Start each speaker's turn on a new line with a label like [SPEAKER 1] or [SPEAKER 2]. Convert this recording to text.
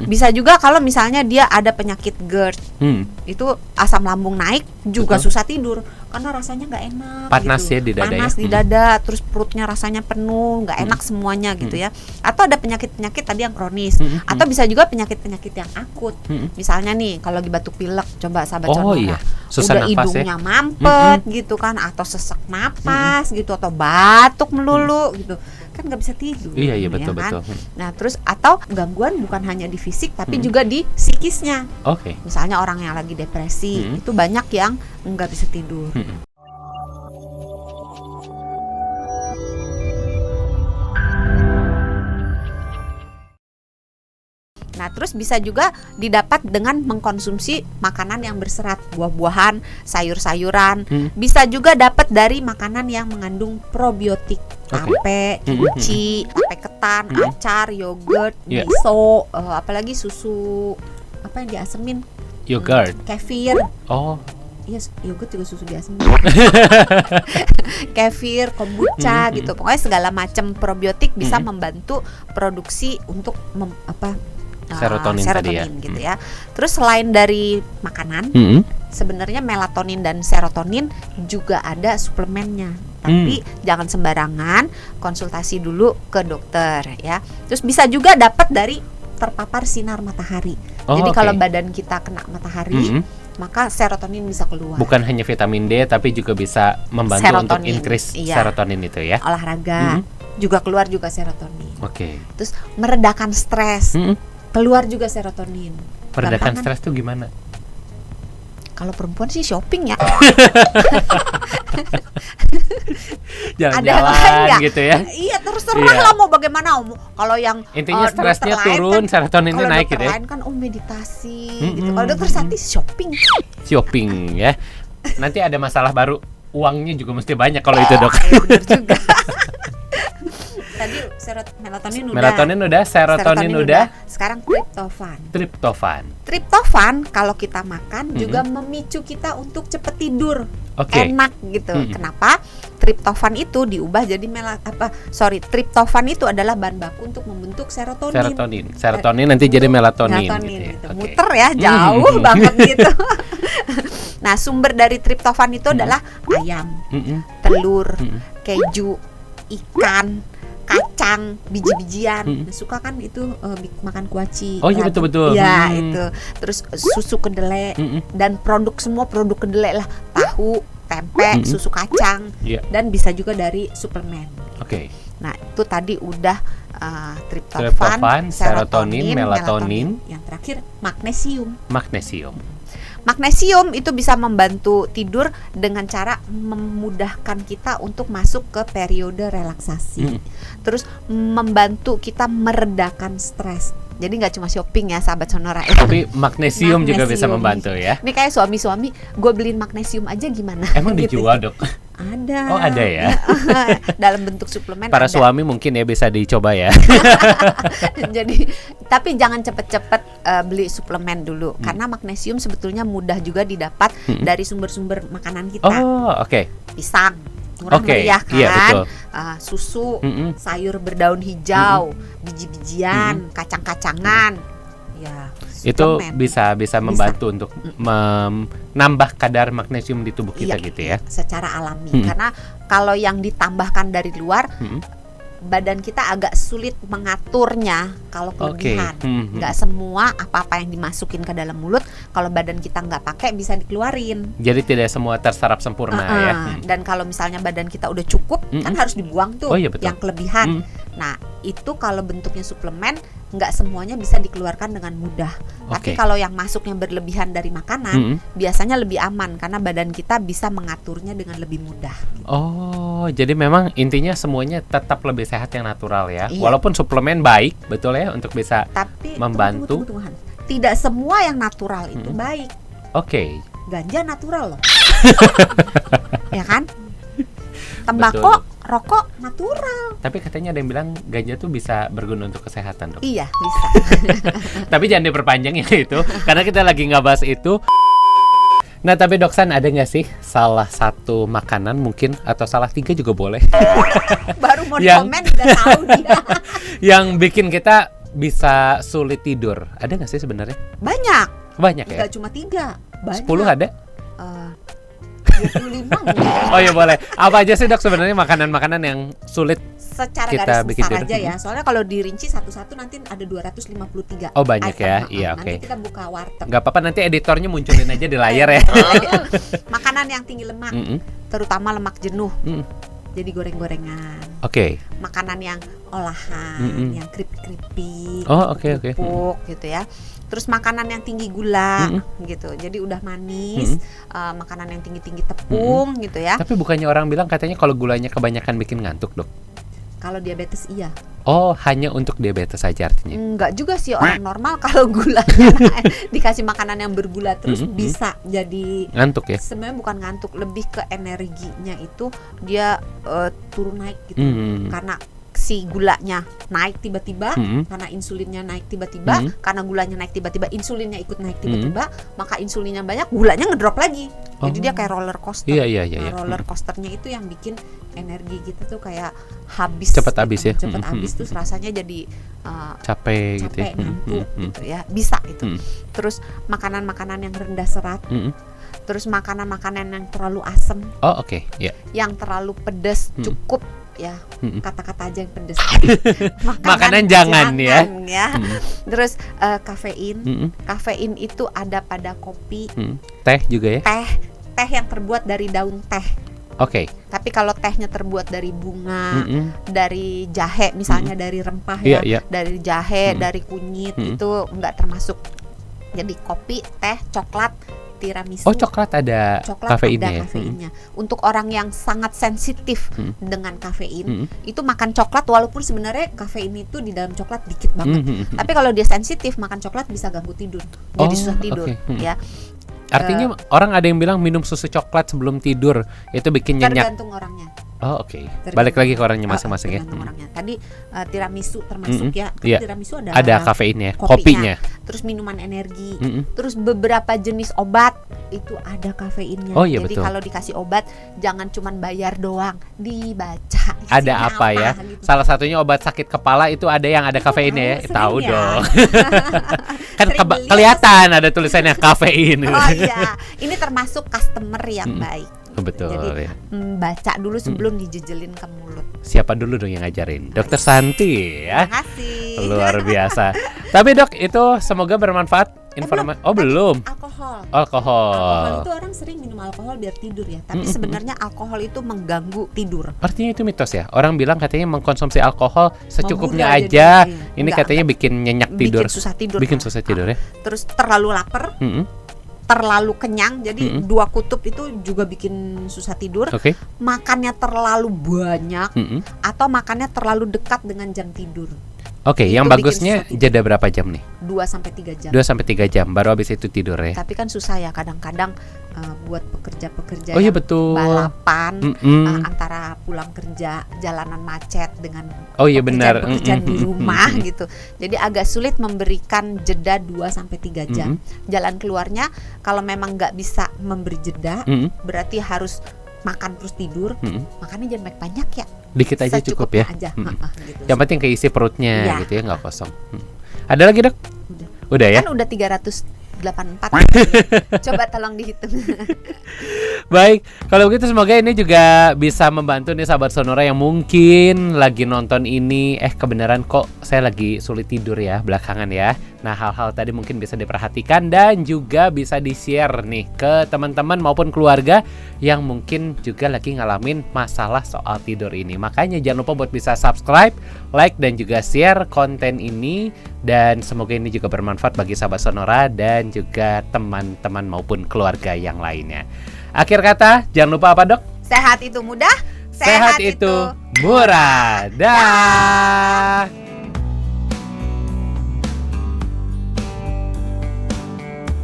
[SPEAKER 1] Bisa juga kalau misalnya dia ada penyakit GERD, itu asam lambung naik juga susah tidur karena rasanya nggak enak.
[SPEAKER 2] Panas
[SPEAKER 1] gitu.
[SPEAKER 2] ya di dada.
[SPEAKER 1] Panas di dada, terus perutnya rasanya penuh, nggak enak semuanya gitu ya. Atau ada penyakit-penyakit tadi yang kronis, atau bisa juga penyakit-penyakit yang akut. Misalnya nih kalau lagi batuk pilek, coba sahabat Sonora,
[SPEAKER 2] susah
[SPEAKER 1] udah
[SPEAKER 2] nafas
[SPEAKER 1] hidungnya mampet gitu kan, atau sesak napas gitu, atau batuk melulu gitu, kan nggak bisa tidur.
[SPEAKER 2] Iya
[SPEAKER 1] ya
[SPEAKER 2] betul
[SPEAKER 1] kan?
[SPEAKER 2] betul.
[SPEAKER 1] Nah terus atau gangguan bukan hanya di fisik tapi juga di psikisnya. Misalnya orang yang lagi depresi itu banyak yang nggak bisa tidur. Nah, terus bisa juga didapat dengan mengkonsumsi makanan yang berserat, buah-buahan, sayur-sayuran. Bisa juga dapat dari makanan yang mengandung probiotik, tape, kimchi, tape ketan, acar, yogurt, miso, apalagi susu apa yang diasemin?
[SPEAKER 2] Yogurt,
[SPEAKER 1] kefir. Yes, yogurt juga susu diasemin. Kefir, kombucha gitu. Pokoknya segala macam probiotik bisa membantu produksi untuk serotonin tadi ya. Gitu ya. Terus selain dari makanan, sebenarnya melatonin dan serotonin juga ada suplemennya. Tapi jangan sembarangan, konsultasi dulu ke dokter ya. Terus bisa juga dapat dari terpapar sinar matahari. Jadi kalau badan kita kena matahari, maka serotonin bisa keluar. Bukan hanya vitamin D, tapi juga bisa membantu serotonin, untuk increase serotonin itu ya. Olahraga juga keluar juga serotonin. Terus meredakan stres. Keluar juga serotonin. Meredakan stres tuh gimana? Kalau perempuan sih shopping ya. Jalan-jalan gitu ya. Iya, terserah lah mau bagaimana. Kalau yang
[SPEAKER 2] intinya stresnya turun, serotoninnya naik gitu ya.
[SPEAKER 1] Kalau dokter lain kan meditasi gitu. Kalau dokter Santi shopping. Shopping ya. Nanti ada masalah baru, uangnya juga mesti banyak kalau itu, Dok. Iya, benar juga. Tadi melatonin udah, serotonin udah. Sekarang triptofan kalau kita makan juga memicu kita untuk cepet tidur. Enak gitu. Kenapa? Triptofan itu diubah jadi triptofan itu adalah bahan baku untuk membentuk serotonin. Serotonin nanti jadi melatonin gitu. Muter ya, jauh banget gitu. Nah, sumber dari triptofan itu adalah ayam, telur, keju, ikan, kacang, biji-bijian. Suka kan itu makan kuaci. Oh iya, betul-betul. Ya itu. Terus susu kedelai dan semua produk kedelai lah, tahu, tempe, susu kacang, dan bisa juga dari suplemen. Nah itu tadi udah triptofan, serotonin, melatonin. Yang terakhir magnesium. Magnesium itu bisa membantu tidur dengan cara memudahkan kita untuk masuk ke periode relaksasi. Terus membantu kita meredakan stres. Jadi nggak cuma shopping ya sahabat Sonora. Tapi magnesium juga bisa membantu ya. Ini kayak suami-suami, gue beliin magnesium aja gimana? Emang gitu dijual, Dok? Ada. Oh ada ya. Dalam bentuk suplemen. Para suami mungkin ya bisa dicoba ya. Jadi tapi jangan cepet-cepet beli suplemen dulu, karena magnesium sebetulnya mudah juga didapat dari sumber-sumber makanan kita. Pisang, murah meriah kan. Iya, betul. Susu, sayur berdaun hijau, biji-bijian, kacang-kacangan. Ya, itu bisa membantu untuk menambah kadar magnesium di tubuh kita gitu ya. Secara alami. Karena kalau yang ditambahkan dari luar, badan kita agak sulit mengaturnya kalau kelebihan. Nggak semua apa-apa yang dimasukin ke dalam mulut kalau badan kita nggak pakai bisa dikeluarin. Jadi tidak semua terserap sempurna ya. Dan kalau misalnya badan kita udah cukup, kan harus dibuang tuh yang kelebihan. Nah itu kalau bentuknya suplemen nggak semuanya bisa dikeluarkan dengan mudah. Tapi kalau yang masuknya berlebihan dari makanan, biasanya lebih aman karena badan kita bisa mengaturnya dengan lebih mudah. Oh, jadi memang intinya semuanya tetap lebih sehat yang natural ya. Iya. Walaupun suplemen baik, betul ya, untuk bisa membantu. Tunggu. Tidak semua yang natural itu baik. Ganja natural loh. Ya kan? Tembakau, rokok natural. Tapi katanya ada yang bilang ganja tuh bisa berguna untuk kesehatan, Dok. Iya, bisa. Tapi jangan diperpanjang ya itu, karena kita lagi nggak bahas itu. Nah, tapi Dok San, ada nggak sih salah satu makanan mungkin, atau salah 3 juga boleh? Baru mau komen udah tahu dia. Yang bikin kita
[SPEAKER 2] bisa sulit tidur? Ada nggak sih sebenarnya?
[SPEAKER 1] Banyak
[SPEAKER 2] ya?
[SPEAKER 1] Nggak cuma 3, banyak.
[SPEAKER 2] 10 ada?
[SPEAKER 1] 25 mungkin.
[SPEAKER 2] Oh ya boleh. Apa aja sih dok sebenarnya makanan-makanan yang sulit
[SPEAKER 1] secara
[SPEAKER 2] kita
[SPEAKER 1] garis
[SPEAKER 2] bikin
[SPEAKER 1] besar
[SPEAKER 2] tidur?
[SPEAKER 1] aja ya. Soalnya kalau dirinci satu-satu nanti ada 253.
[SPEAKER 2] Oh banyak
[SPEAKER 1] item.
[SPEAKER 2] ya. Iya oke.
[SPEAKER 1] Nanti kita buka warteg.
[SPEAKER 2] Nggak apa-apa, nanti editornya munculin aja di layar ya.
[SPEAKER 1] Makanan yang tinggi lemak, terutama lemak jenuh. Jadi goreng-gorengan.
[SPEAKER 2] Oke.
[SPEAKER 1] Makanan yang olahan, yang keripik-keripik,
[SPEAKER 2] Oh oke.
[SPEAKER 1] pupuk gitu ya. Terus makanan yang tinggi gula gitu. Jadi udah manis, makanan yang tinggi-tinggi tepung gitu ya.
[SPEAKER 2] Tapi bukannya orang bilang katanya kalau gulanya kebanyakan bikin ngantuk dok?
[SPEAKER 1] Kalau diabetes iya.
[SPEAKER 2] Oh, hanya untuk diabetes saja artinya?
[SPEAKER 1] Enggak juga sih, orang normal kalau gulanya dikasih makanan yang bergula terus bisa jadi
[SPEAKER 2] ngantuk ya?
[SPEAKER 1] Sebenarnya bukan ngantuk, lebih ke energinya itu dia turun naik gitu. Karena si gulanya naik tiba-tiba, karena insulinnya naik tiba-tiba, karena gulanya naik tiba-tiba, insulinnya ikut naik tiba-tiba, maka insulinnya banyak, gulanya ngedrop lagi. Jadi dia kayak roller coaster.
[SPEAKER 2] Iya.
[SPEAKER 1] Roller coasternya itu yang bikin energi kita tuh kayak habis.
[SPEAKER 2] Cepat habis ya.
[SPEAKER 1] Cepat habis terus rasanya jadi
[SPEAKER 2] capek gitu ya.
[SPEAKER 1] ngantuk gitu ya. Bisa itu. Terus makanan-makanan yang rendah serat. Terus makanan-makanan yang terlalu asam.
[SPEAKER 2] Oh oke. Yeah.
[SPEAKER 1] Yang terlalu pedas cukup ya, kata-kata aja yang pedas.
[SPEAKER 2] Makanan jangan ya.
[SPEAKER 1] Terus kafein. Kafein itu ada pada kopi.
[SPEAKER 2] Teh juga ya?
[SPEAKER 1] Teh yang terbuat dari daun teh.
[SPEAKER 2] Oke.
[SPEAKER 1] Tapi kalau tehnya terbuat dari bunga, dari jahe misalnya, dari rempah ya, dari jahe, dari kunyit, itu enggak termasuk. Jadi kopi, teh, coklat, tiramisu.
[SPEAKER 2] Oh, coklat ada kafeinnya.
[SPEAKER 1] Ada kafeinnya. Untuk orang yang sangat sensitif dengan kafein, itu makan coklat walaupun sebenarnya kafein itu di dalam coklat dikit banget. Tapi kalau dia sensitif makan coklat bisa ganggu tidur. Jadi susah tidur, ya.
[SPEAKER 2] Artinya orang ada yang bilang minum susu coklat sebelum tidur itu bikin nyenyak.
[SPEAKER 1] Tergantung orangnya.
[SPEAKER 2] Oh oke. Balik lagi ke orangnya masing-masing ya.
[SPEAKER 1] Orangnya. Tadi tiramisu termasuk ya.
[SPEAKER 2] Tiramisu ada kafeinnya, kopinya.
[SPEAKER 1] Terus minuman energi. Terus beberapa jenis obat itu ada kafeinnya.
[SPEAKER 2] Oh, iya,
[SPEAKER 1] jadi
[SPEAKER 2] betul.
[SPEAKER 1] kalau dikasih obat jangan cuman bayar doang, dibaca.
[SPEAKER 2] Ada apa ya? Gitu. Salah satunya obat sakit kepala itu ada yang ada kafeinnya ya. Tahu ya? Dong. Kan kelihatan ada tulisannya kafein.
[SPEAKER 1] Oh iya. Ini termasuk customer yang baik.
[SPEAKER 2] Betul.
[SPEAKER 1] Jadi baca dulu sebelum dijejelin ke mulut.
[SPEAKER 2] Siapa dulu dong yang ngajarin? Dokter Santi ya.
[SPEAKER 1] Terima kasih.
[SPEAKER 2] Luar biasa. Tapi dok, itu semoga bermanfaat informasi. Oh belum. Alkohol
[SPEAKER 1] itu orang sering minum alkohol biar tidur ya. Tapi sebenarnya alkohol itu mengganggu tidur.
[SPEAKER 2] Artinya itu mitos ya. Orang bilang katanya mengkonsumsi alkohol secukupnya aja. Ini katanya bikin nyenyak tidur. Bikin susah tidur ya.
[SPEAKER 1] Terus terlalu lapar. Terlalu kenyang, jadi 2 kutub itu juga bikin susah tidur. Makannya terlalu banyak atau makannya terlalu dekat dengan jam tidur.
[SPEAKER 2] Yang bagusnya jeda berapa jam nih?
[SPEAKER 1] 2-3 jam.
[SPEAKER 2] 2-3 jam baru habis itu tidur ya.
[SPEAKER 1] Tapi kan susah ya kadang-kadang buat pekerja-pekerja
[SPEAKER 2] yang
[SPEAKER 1] betul. Balapan antara pulang kerja jalanan macet dengan pekerjaan di rumah gitu. Jadi agak sulit memberikan jeda 2-3 jam. Jalan keluarnya kalau memang nggak bisa memberi jeda, berarti harus makan terus tidur. Makannya jangan banyak ya.
[SPEAKER 2] Dikit aja cukup ya.
[SPEAKER 1] Aja. Gitu.
[SPEAKER 2] Yang penting keisi perutnya gitu ya, nggak kosong. Ada lagi dok? Udah ya?
[SPEAKER 1] Kan udah 384. Coba tolong dihitung.
[SPEAKER 2] Baik, kalau begitu semoga ini juga bisa membantu nih sahabat Sonora yang mungkin lagi nonton ini. Kebenaran kok saya lagi sulit tidur ya belakangan ya. Nah, hal-hal tadi mungkin bisa diperhatikan dan juga bisa di-share nih ke teman-teman maupun keluarga yang mungkin juga lagi ngalamin masalah soal tidur ini. Makanya jangan lupa buat bisa subscribe, like, dan juga share konten ini. Dan semoga ini juga bermanfaat bagi sahabat Sonora dan juga teman-teman maupun keluarga yang lainnya. Akhir kata, jangan lupa apa dok?
[SPEAKER 1] Sehat itu mudah,
[SPEAKER 2] sehat itu murah. Dah.